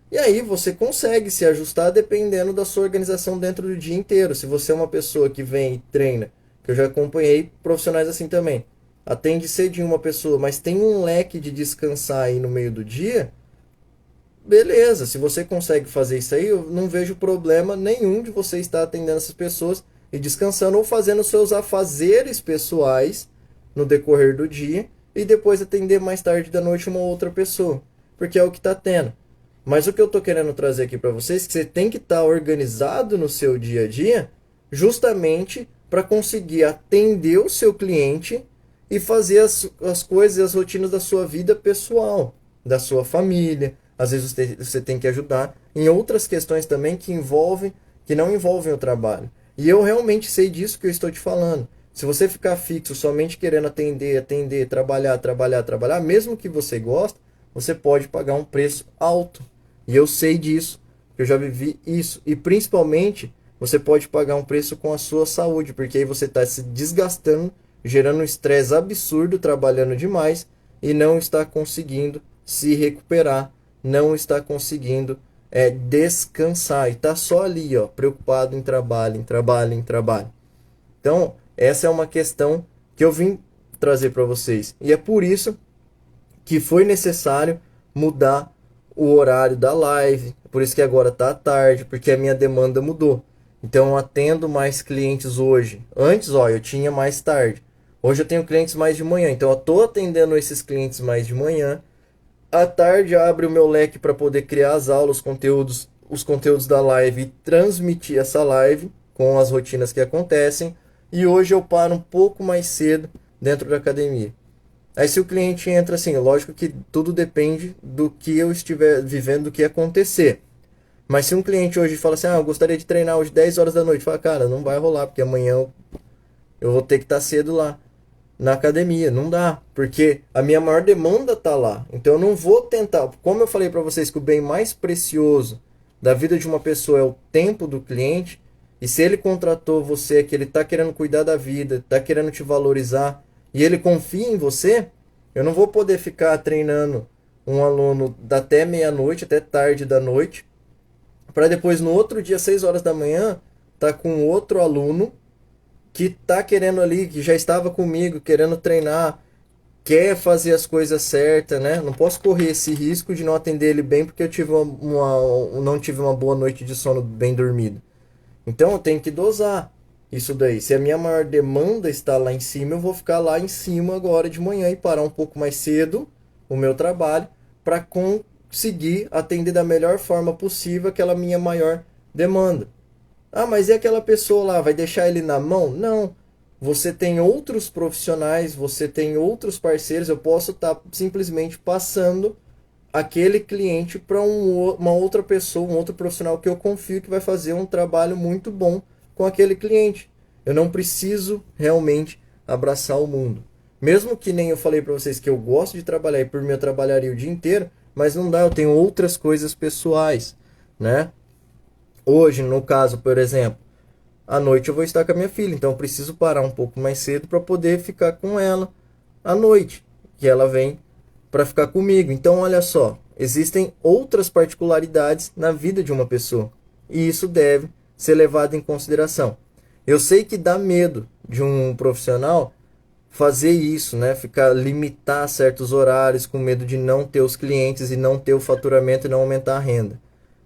E aí você consegue se ajustar dependendo da sua organização dentro do dia inteiro. Se você é uma pessoa que vem e treina, que eu já acompanhei profissionais assim também, atende cedinho uma pessoa, mas tem um leque de descansar aí no meio do dia, beleza, se você consegue fazer isso aí, eu não vejo problema nenhum de você estar atendendo essas pessoas e descansando ou fazendo seus afazeres pessoais no decorrer do dia e depois atender mais tarde da noite uma outra pessoa, porque é o que está tendo. Mas o que eu tô querendo trazer aqui para vocês é que você tem que estar organizado no seu dia a dia, justamente para conseguir atender o seu cliente e fazer as coisas, as rotinas da sua vida pessoal, da sua família. Às vezes você tem que ajudar em outras questões também que não envolvem o trabalho. E eu realmente sei disso que eu estou te falando. Se você ficar fixo somente querendo atender, trabalhar, mesmo que você goste, você pode pagar um preço alto. E eu sei disso, eu já vivi isso. E principalmente, você pode pagar um preço com a sua saúde, porque aí você está se desgastando, gerando um estresse absurdo, trabalhando demais e não está conseguindo se recuperar, não está conseguindo descansar e está só ali, ó, preocupado em trabalho. Então, essa é uma questão que eu vim trazer para vocês. E é por isso que foi necessário mudar o horário da live. Por isso que agora está à tarde, porque a minha demanda mudou. Então, eu atendo mais clientes hoje. Antes, ó, eu tinha mais tarde. Hoje eu tenho clientes mais de manhã. Então, eu estou atendendo esses clientes mais de manhã. À tarde, abre o meu leque para poder criar as aulas, os conteúdos da live e transmitir essa live com as rotinas que acontecem. E hoje eu paro um pouco mais cedo dentro da academia. Aí se o cliente entra assim, lógico que tudo depende do que eu estiver vivendo, do que acontecer. Mas se um cliente hoje fala assim, eu gostaria de treinar hoje 10 horas da noite, fala, cara, não vai rolar, porque amanhã eu vou ter que estar cedo lá na academia. Não dá, porque a minha maior demanda está lá. Então eu não vou tentar, como eu falei para vocês que o bem mais precioso da vida de uma pessoa é o tempo do cliente, e se ele contratou você, que ele está querendo cuidar da vida, está querendo te valorizar, e ele confia em você, eu não vou poder ficar treinando um aluno até meia-noite, até tarde da noite, para depois no outro dia, 6 horas da manhã, tá com outro aluno que tá querendo ali, que já estava comigo, querendo treinar, quer fazer as coisas certas, né? Não posso correr esse risco de não atender ele bem porque eu tive não tive uma boa noite de sono bem dormido. Então eu tenho que dosar isso daí. Se a minha maior demanda está lá em cima, eu vou ficar lá em cima agora de manhã e parar um pouco mais cedo o meu trabalho para conseguir atender da melhor forma possível aquela minha maior demanda. Mas e aquela pessoa lá? Vai deixar ele na mão? Não. Você tem outros profissionais, você tem outros parceiros. Eu posso estar simplesmente passando aquele cliente para uma outra pessoa, um outro profissional que eu confio que vai fazer um trabalho muito bom com aquele cliente. Eu não preciso realmente abraçar o mundo. Mesmo que nem eu falei para vocês que eu gosto de trabalhar e por mim eu trabalharia o dia inteiro, mas não dá, eu tenho outras coisas pessoais, né? Hoje, no caso, por exemplo, à noite eu vou estar com a minha filha, então eu preciso parar um pouco mais cedo para poder ficar com ela à noite, que ela vem para ficar comigo. Então, olha só, existem outras particularidades na vida de uma pessoa, e isso deve ser levado em consideração. Eu sei que dá medo de um profissional fazer isso, né? Limitar certos horários com medo de não ter os clientes e não ter o faturamento e não aumentar a renda.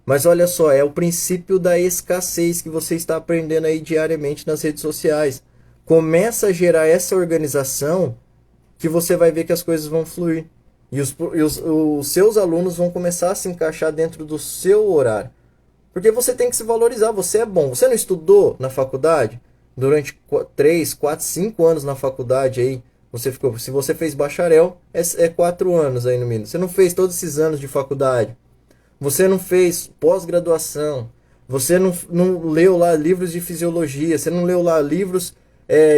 Mas olha só, é o princípio da escassez que você está aprendendo aí diariamente nas redes sociais. Começa a gerar essa organização que você vai ver que as coisas vão fluir. E os seus alunos vão começar a se encaixar dentro do seu horário. Porque você tem que se valorizar, você é bom. Você não estudou na faculdade? Durante 3, 4, 5 anos na faculdade aí, se você fez bacharel, é 4 anos aí no mínimo. Você não fez todos esses anos de faculdade. Você não fez pós-graduação, você não leu lá livros de fisiologia, você não leu lá livros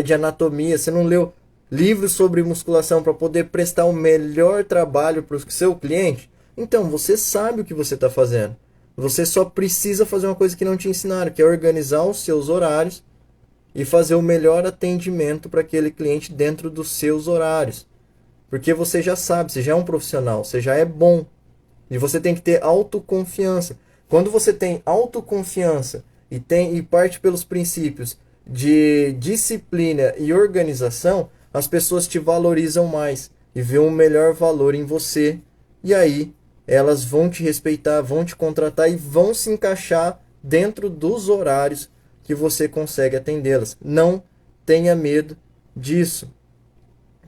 de anatomia, você não leu livros sobre musculação para poder prestar o melhor trabalho para o seu cliente. Então, você sabe o que você está fazendo. Você só precisa fazer uma coisa que não te ensinaram, que é organizar os seus horários e fazer o melhor atendimento para aquele cliente dentro dos seus horários. Porque você já sabe, você já é um profissional, você já é bom. E você tem que ter autoconfiança. Quando você tem autoconfiança e parte pelos princípios de disciplina e organização, as pessoas te valorizam mais e vêem um melhor valor em você. E aí elas vão te respeitar, vão te contratar e vão se encaixar dentro dos horários que você consegue atendê-las. Não tenha medo disso,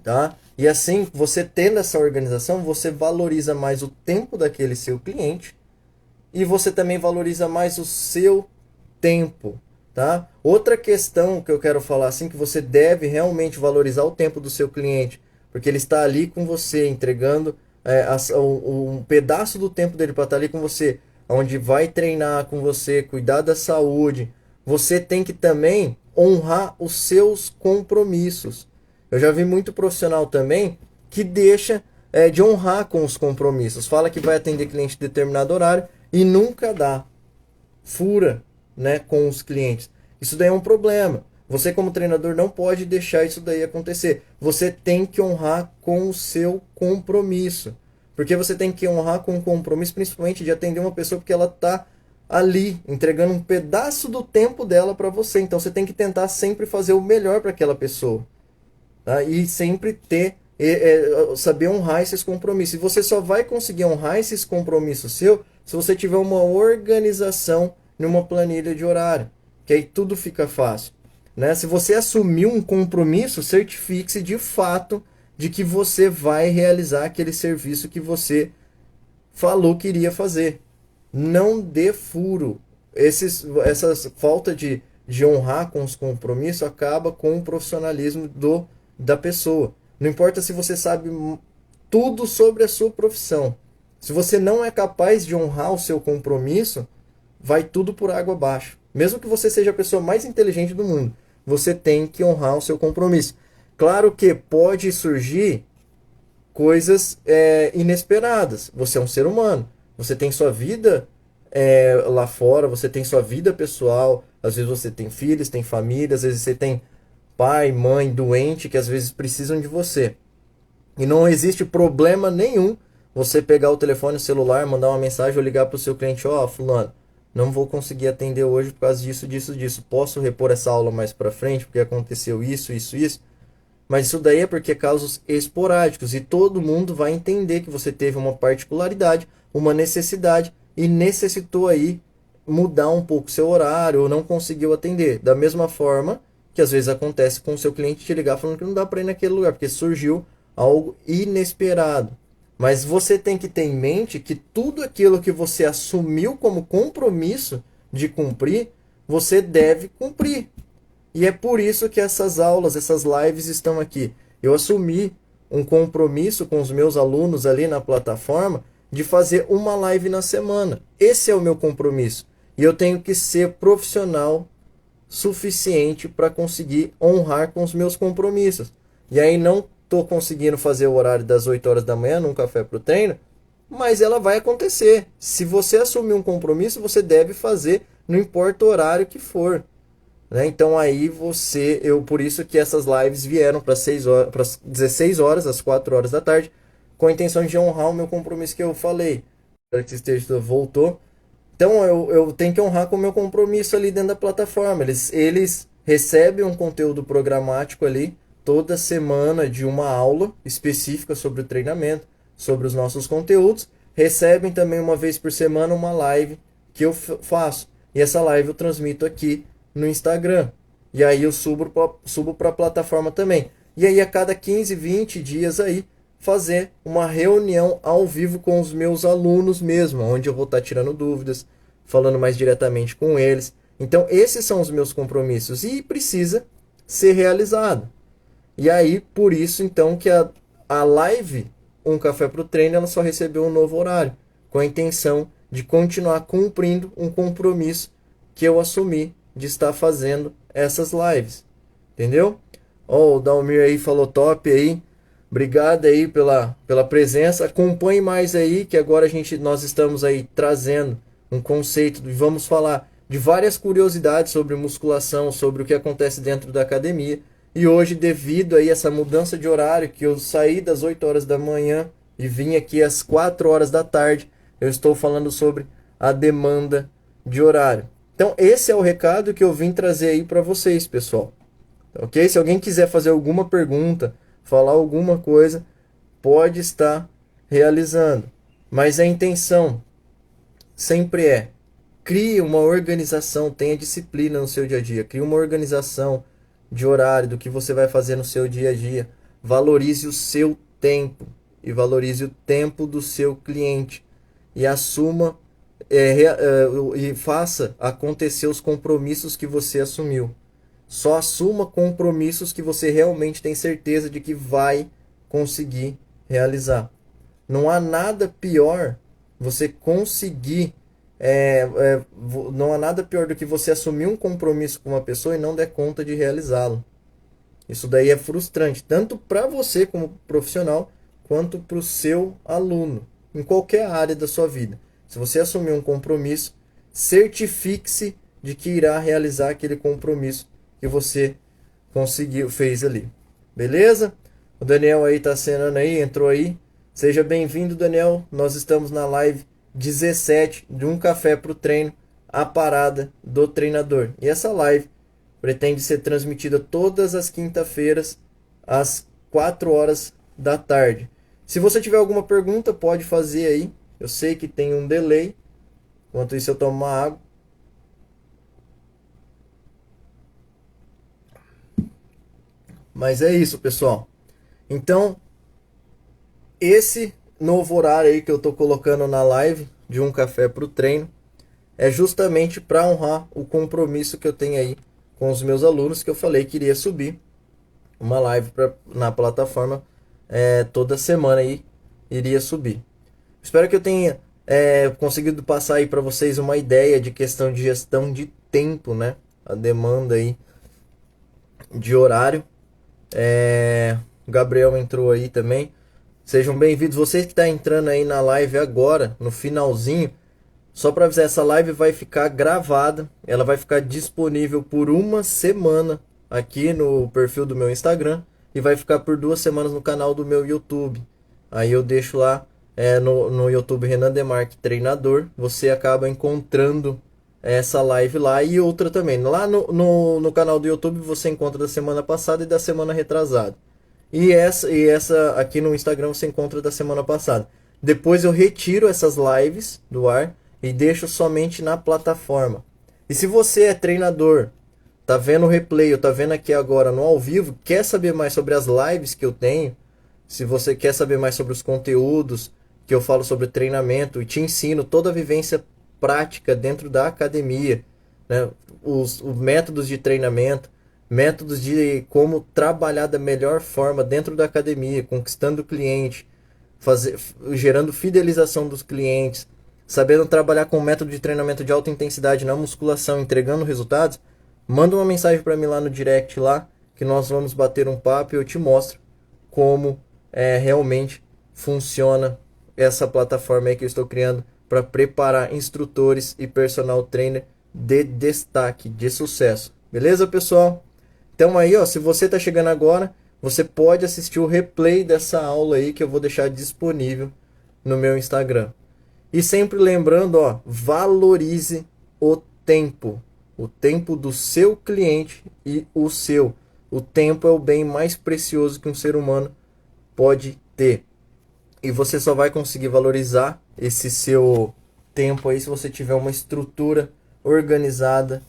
tá? E assim, você tendo essa organização, você valoriza mais o tempo daquele seu cliente e você também valoriza mais o seu tempo, tá? Outra questão que eu quero falar assim, que você deve realmente valorizar o tempo do seu cliente, porque ele está ali com você, entregando um pedaço do tempo dele para estar ali com você, onde vai treinar com você, cuidar da saúde. Você tem que também honrar os seus compromissos. Eu já vi muito profissional também que deixa de honrar com os compromissos. Fala que vai atender cliente em determinado horário e nunca dá. Fura, né, com os clientes. Isso daí é um problema. Você como treinador não pode deixar isso daí acontecer. Você tem que honrar com o seu compromisso. Porque você tem que honrar com o compromisso, principalmente de atender uma pessoa porque ela está ali, entregando um pedaço do tempo dela para você. Então você tem que tentar sempre fazer o melhor para aquela pessoa. Tá? E sempre saber honrar esses compromissos. E você só vai conseguir honrar esses compromissos seus se você tiver uma organização numa planilha de horário. Que aí tudo fica fácil. Né? Se você assumir um compromisso, certifique-se de fato de que você vai realizar aquele serviço que você falou que iria fazer. Não dê furo. Essa falta de honrar com os compromissos acaba com o profissionalismo da pessoa. Não importa se você sabe tudo sobre a sua profissão. Se você não é capaz de honrar o seu compromisso, vai tudo por água abaixo. Mesmo que você seja a pessoa mais inteligente do mundo, você tem que honrar o seu compromisso. Claro que pode surgir coisas inesperadas. Você é um ser humano. Você tem sua vida lá fora, você tem sua vida pessoal. Às vezes você tem filhos, tem família, às vezes você tem pai, mãe, doente, que às vezes precisam de você. E não existe problema nenhum você pegar o telefone, o celular, mandar uma mensagem ou ligar para o seu cliente: ó, fulano, não vou conseguir atender hoje por causa disso, disso, disso. Posso repor essa aula mais para frente porque aconteceu isso, isso, isso. Mas isso daí é porque é casos esporádicos e todo mundo vai entender que você teve uma particularidade, uma necessidade e necessitou aí mudar um pouco seu horário ou não conseguiu atender. Da mesma forma que às vezes acontece com o seu cliente te ligar falando que não dá para ir naquele lugar porque surgiu algo inesperado. Mas você tem que ter em mente que tudo aquilo que você assumiu como compromisso de cumprir, você deve cumprir. E é por isso que essas aulas, essas lives estão aqui. Eu assumi um compromisso com os meus alunos ali na plataforma de fazer uma live na semana. Esse é o meu compromisso. E eu tenho que ser profissional suficiente para conseguir honrar com os meus compromissos. E aí não estou conseguindo fazer o horário das 8 horas da manhã num café pro treino, mas ela vai acontecer. Se você assumir um compromisso, você deve fazer, não importa o horário que for. Né? Então aí por isso que essas lives vieram para 16 horas, às 4 horas da tarde, com a intenção de honrar o meu compromisso que eu falei. Que esteja voltou. Então eu tenho que honrar com o meu compromisso ali dentro da plataforma. Eles recebem um conteúdo programático ali toda semana de uma aula específica sobre o treinamento, sobre os nossos conteúdos. Recebem também uma vez por semana uma live que eu faço. E essa live eu transmito aqui no Instagram. E aí eu subo para a plataforma também. E aí a cada 15, 20 dias aí fazer uma reunião ao vivo com os meus alunos mesmo, onde eu vou estar tirando dúvidas, falando mais diretamente com eles. Então esses são os meus compromissos e precisa ser realizado. E aí por isso então que a live Um Café para o Treino ela só recebeu um novo horário, com a intenção de continuar cumprindo um compromisso que eu assumi de estar fazendo essas lives. Entendeu? Ó, o Dalmir aí falou top aí. Obrigado aí pela presença. Acompanhe mais aí, que agora nós estamos aí trazendo um conceito e vamos falar de várias curiosidades sobre musculação, sobre o que acontece dentro da academia. E hoje, devido aí a essa mudança de horário, que eu saí das 8 horas da manhã e vim aqui às 4 horas da tarde, eu estou falando sobre a demanda de horário. Então, esse é o recado que eu vim trazer aí para vocês, pessoal. Ok? Se alguém quiser fazer alguma pergunta, falar alguma coisa, pode estar realizando. Mas a intenção sempre crie uma organização, tenha disciplina no seu dia a dia, crie uma organização de horário, do que você vai fazer no seu dia a dia. Valorize o seu tempo e valorize o tempo do seu cliente. E assuma e faça acontecer os compromissos que você assumiu. Só assuma compromissos que você realmente tem certeza de que vai conseguir realizar. Não há nada pior você conseguir. Não há nada pior do que você assumir um compromisso com uma pessoa e não der conta de realizá-lo. Isso daí é frustrante, tanto para você como profissional, quanto para o seu aluno, em qualquer área da sua vida. Se você assumir um compromisso, certifique-se de que irá realizar aquele compromisso que você conseguiu, fez ali. Beleza? O Daniel aí tá acenando aí, entrou aí. Seja bem-vindo, Daniel. Nós estamos na live 17 de Um Café pro Treino, a parada do treinador. E essa live pretende ser transmitida todas as quinta-feiras, às 4 horas da tarde. Se você tiver alguma pergunta, pode fazer aí. Eu sei que tem um delay. Enquanto isso, eu tomo uma água. Mas é isso, pessoal. Então, esse novo horário aí que eu tô colocando na live de Um Café pro Treino é justamente para honrar o compromisso que eu tenho aí com os meus alunos, que eu falei que iria subir uma live na plataforma toda semana aí, iria subir. Espero que eu tenha conseguido passar aí para vocês uma ideia de questão de gestão de tempo, né? A demanda aí de horário. O Gabriel entrou aí também. Sejam bem-vindos. Você que está entrando aí na live agora, no finalzinho, só para avisar, essa live vai ficar gravada. Ela vai ficar disponível por uma semana aqui no perfil do meu Instagram e vai ficar por 2 semanas no canal do meu YouTube. Aí eu deixo lá no YouTube Renan Demarque Treinador. Você acaba encontrando essa live lá e outra também. Lá no canal do YouTube você encontra da semana passada e da semana retrasada. E essa aqui no Instagram você encontra da semana passada. Depois eu retiro essas lives do ar e deixo somente na plataforma. E se você é treinador, tá vendo o replay, ou tá vendo aqui agora no ao vivo, quer saber mais sobre as lives que eu tenho, se você quer saber mais sobre os conteúdos que eu falo sobre treinamento e te ensino toda a vivência prática dentro da academia, né? Os métodos de treinamento, métodos de como trabalhar da melhor forma dentro da academia, conquistando o cliente, gerando fidelização dos clientes, sabendo trabalhar com um método de treinamento de alta intensidade na musculação, entregando resultados, manda uma mensagem para mim lá no direct lá, que nós vamos bater um papo e eu te mostro como realmente funciona essa plataforma aí que eu estou criando para preparar instrutores e personal trainer de destaque, de sucesso. Beleza, pessoal? Então aí, ó, se você está chegando agora, você pode assistir o replay dessa aula aí que eu vou deixar disponível no meu Instagram. E sempre lembrando, ó, valorize o tempo do seu cliente e o seu. O tempo é o bem mais precioso que um ser humano pode ter. E você só vai conseguir valorizar esse seu tempo aí se você tiver uma estrutura organizada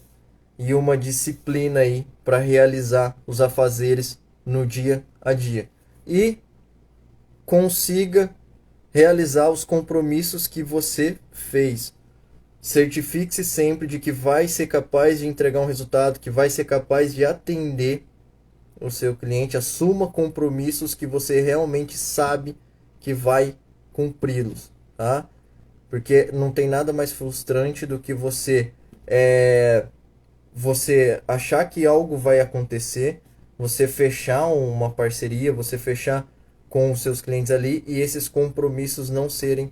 e uma disciplina aí para realizar os afazeres no dia a dia. E consiga realizar os compromissos que você fez. Certifique-se sempre de que vai ser capaz de entregar um resultado, que vai ser capaz de atender o seu cliente. Assuma compromissos que você realmente sabe que vai cumpri-los, tá? Porque não tem nada mais frustrante do que você achar que algo vai acontecer, você fechar uma parceria, você fechar com os seus clientes ali e esses compromissos não serem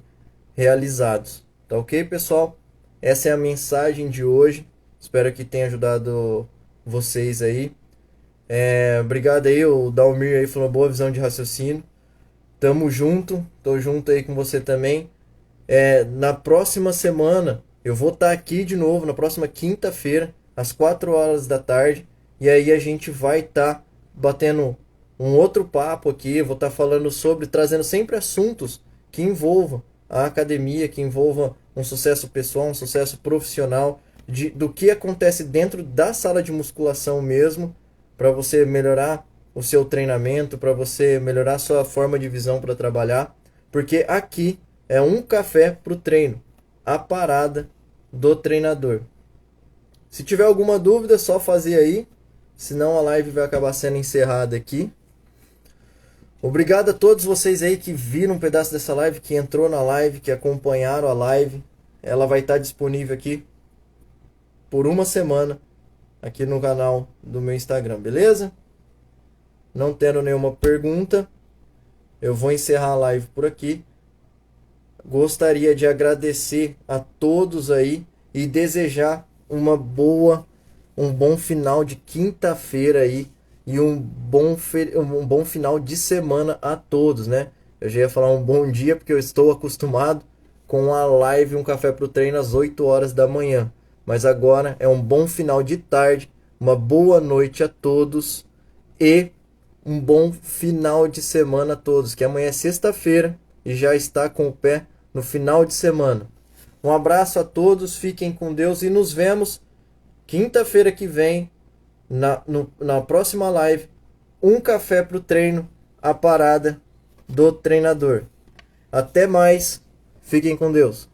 realizados. Tá ok, pessoal? Essa é a mensagem de hoje. Espero que tenha ajudado vocês aí. Obrigado aí, o Dalmir aí falou boa visão de raciocínio. Tamo junto, tô junto aí com você também. Na próxima semana eu vou estar aqui de novo, na próxima quinta-feira, às 4 horas da tarde. E aí a gente vai estar batendo um outro papo aqui. Eu vou estar falando trazendo sempre assuntos que envolvam a academia, que envolvam um sucesso pessoal, um sucesso profissional, do que acontece dentro da sala de musculação mesmo, para você melhorar o seu treinamento, para você melhorar a sua forma de visão para trabalhar, porque aqui é um café pro treino. a parada do treinador. Se tiver alguma dúvida, é só fazer aí, senão a live vai acabar sendo encerrada aqui. Obrigado a todos vocês aí que viram um pedaço dessa live, que entrou na live, que acompanharam a live. Ela vai estar disponível aqui por uma semana aqui no canal do meu Instagram, beleza? Não tendo nenhuma pergunta, eu vou encerrar a live por aqui. Gostaria de agradecer a todos aí e desejar um bom final de quinta-feira aí e um bom final de semana a todos, né? Eu já ia falar um bom dia porque eu estou acostumado com a live Um Café pro Treino às 8 horas da manhã. Mas agora é um bom final de tarde, uma boa noite a todos e um bom final de semana a todos, que amanhã é sexta-feira e já está com o pé no final de semana. Um abraço a todos, fiquem com Deus e nos vemos quinta-feira que vem na próxima live. Um café pro treino, a parada do treinador. Até mais, fiquem com Deus.